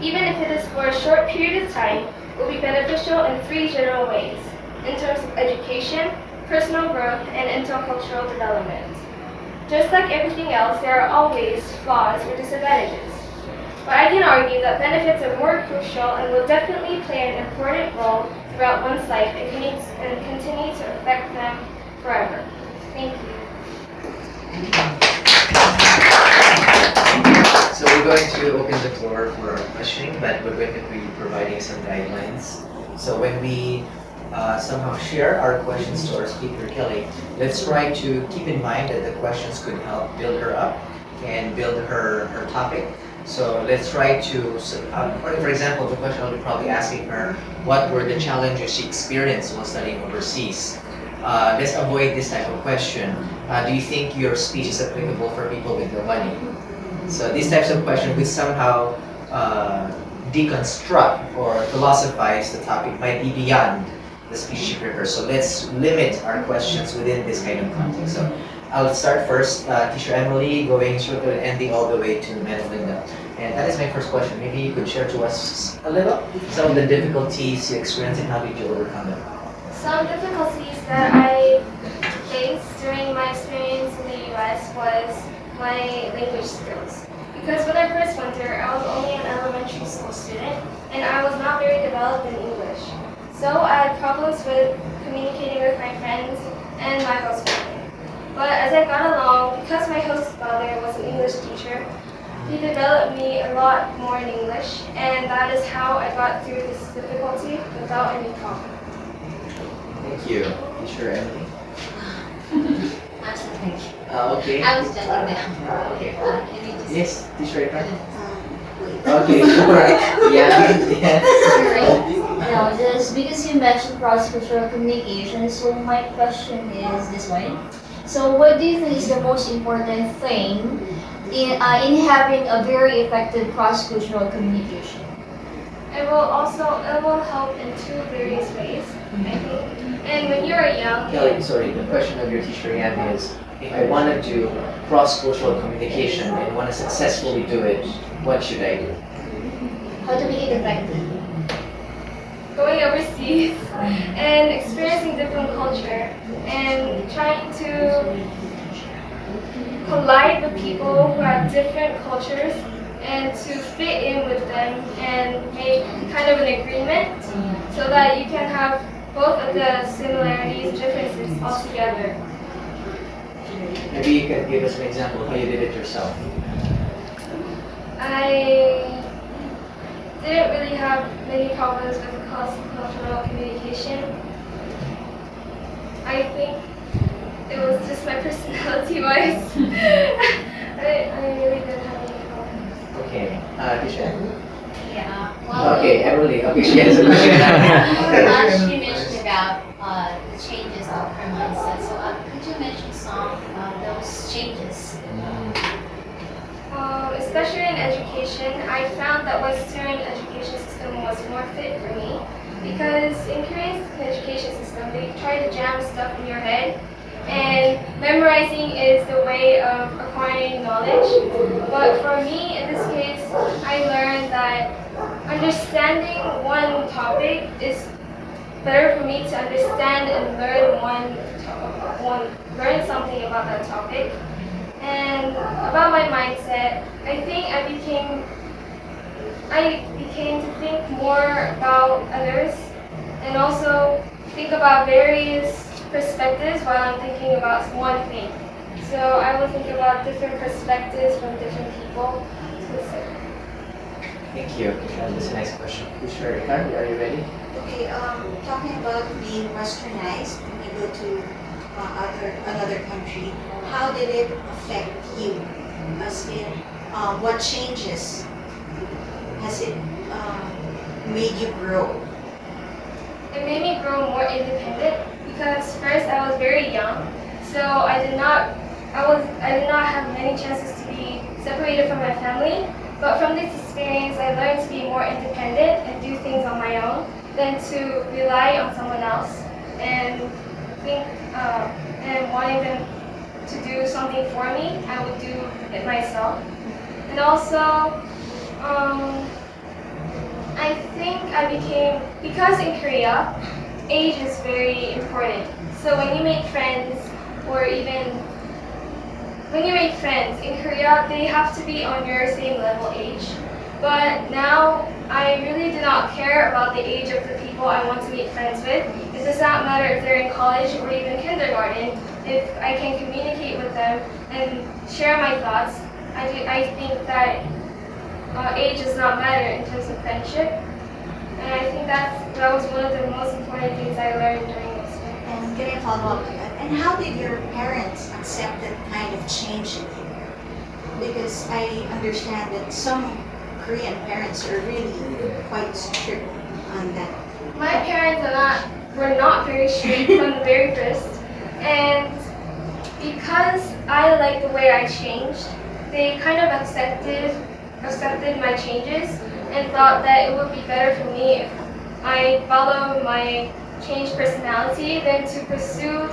even if it is for a short period of time, will be beneficial in three general ways, in terms of education, personal growth, and intercultural development. Just like everything else, there are always flaws or disadvantages. But I can argue that benefits are more crucial and will definitely play an important role throughout one's life and continue to affect them forever. Thank you. So we're going to open the floor for questioning, but we're going to be providing some guidelines. So when we somehow share our questions to our speaker, Kelly, let's try to keep in mind that the questions could help build her up and build her topic. So let's try to, for example, the question I'll be probably asking her, what were the challenges she experienced while studying overseas? Let's avoid this type of question. Do you think your speech is applicable for people with no money? So these types of questions would somehow deconstruct or philosophize the topic, might be beyond the speech she prepares. So let's limit our questions within this kind of context. So I'll start first, Teacher Emily, going through and ending all the way to Madam Linda. And that is my first question. Maybe you could share to us a little some of the difficulties you experienced and how did you overcome them? Some difficulties that I faced during my experience in the US was my language skills. Because when I first went there, I was only an elementary school student and I was not very developed in English. So I had problems with communicating with my friends and my host family. But as I got along, because my host father was an English teacher, he developed me a lot more in English, and that is how I got through this difficulty without any problem. Thank you. Teacher Emily? Thank you. Okay. I was judging them. Okay. Can you just... Yes, Teacher Efra? Okay, sure. Yeah, yes. No, just because you mentioned cross-cultural communication, so my question is this one. So what do you think is the most important thing in having a very effective cross-cultural communication? It will help in two various ways, I think. And when you're young, Kelly, sorry, the question of your teacher Anne is, if I want to do cross-cultural communication and want to successfully do it, what should I do? How to make it effective? going overseas and experiencing different culture and trying to collide with people who have different cultures and to fit in with them and make kind of an agreement so that you can have both of the similarities and differences all together. Maybe you can give us an example of how you did it yourself. I didn't really have many problems with cross-cultural communication. I think it was just my personality-wise. I really didn't have any problems. Okay, Tisha. Yeah. Well, Okay, Emily. Okay, she has a question. she mentioned about the changes of her mindset. So could you mention some of those changes? Especially in education, I found that Western education system was more fit for me because in Korean education system, they try to jam stuff in your head and memorizing is the way of acquiring knowledge. But for me, in this case, I learned that understanding one topic is better for me to understand and learn something about that topic. And about my mindset, I think I became to think more about others and also think about various perspectives while I'm thinking about one thing. So I will think about different perspectives from different people. Thank you. That's a nice question. Sure, Ricardo, are you ready? Okay, talking about being westernized when you go to another country, how did it affect you? As in, what changes has it made you grow? It made me grow more independent because first I was very young, so I did not have many chances to be separated from my family. But from this experience, I learned to be more independent and do things on my own than to rely on someone else and think and wanting them to do something for me, I would do it myself. And also, I think I became, because in Korea, age is very important. So when you make friends, or even when you make friends in Korea, they have to be on your same level age. But now, I really do not care about the age of the people I want to make friends with. It does not matter if they're in college or even kindergarten. If I can communicate with them and share my thoughts, I think that age does not matter in terms of friendship. And I think that was one of the most important things I learned during this time. And can I follow up to that? And how did your parents accept that kind of change in you? Because I understand that some Korean parents are really quite strict on that. My parents were not very strict from the very first, and because I liked the way I changed, they kind of accepted my changes and thought that it would be better for me if I follow my changed personality than to pursue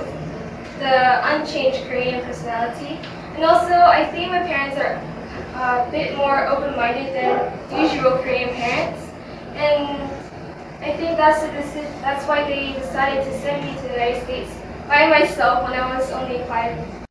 the unchanged Korean personality. And also, I think my parents are a bit more open-minded than usual Korean parents, and I think that's why they decided to send me to the United States by myself when I was only 5